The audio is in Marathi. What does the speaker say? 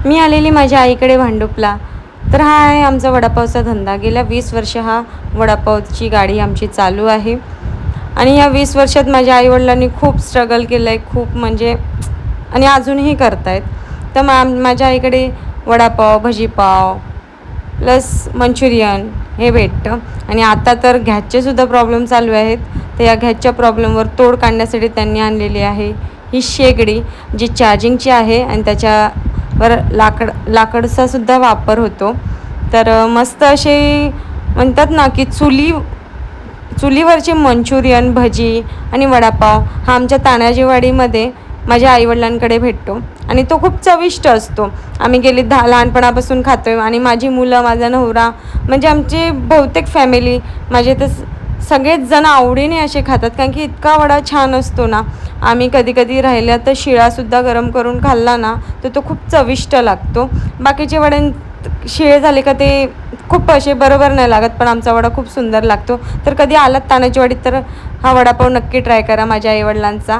मी आलेली माझ्या आईकडे भांडुपला. तर हा आहे आमचा वडापावचा धंदा. गेल्या 20 वर्ष हा वडापावची गाडी आमची चालू आहे. आणि या 20 वर्षात माझ्या आईवडिलांनी खूप स्ट्रगल केलं आहे, खूप म्हणजे आणि अजूनही करत आहेत. तर माझ्या आईकडे वडापाव, भजीपाव प्लस मंचुरियन हे भेटतं. आणि आता तर गॅसचेसुद्धा प्रॉब्लेम चालू आहेत. तर या गॅसच्या प्रॉब्लेमवर तोड काढण्यासाठी त्यांनी आणलेली आहे ही शेगडी, जी चार्जिंगची आहे आणि त्याच्यावर लाकडचासुद्धा वापर होतो. तर मस्त असे म्हणतात ना की चुलीवरचे मंचुरियन, भजी आणि वडापाव हा आमच्या तानाजीवाडीमध्ये माझ्या आईवडिलांकडे भेटतो आणि तो खूप चविष्ट असतो. आम्ही गेली लहानपणापासून खातो आहे आणि माझी मुलं, माझा नवरा म्हणजे आमची बहुतेक फॅमिली माझे तर सगळेच जण आवडीने असे खातात, कारण की इतका वडा छान असतो ना. आम्ही कधी कधी राहिल्या तर शिळासुद्धा गरम करून खाल्ला ना तर तो खूप चविष्ट लागतो. बाकीचे वडे शिळे झाले का ते खूप असे बरोबर नाही लागत, पण आमचा वडा खूप सुंदर लागतो. तर कधी आलात तानाजीवाडीत तर हा वडापाव नक्की ट्राय करा माझ्या आईवडिलांचा.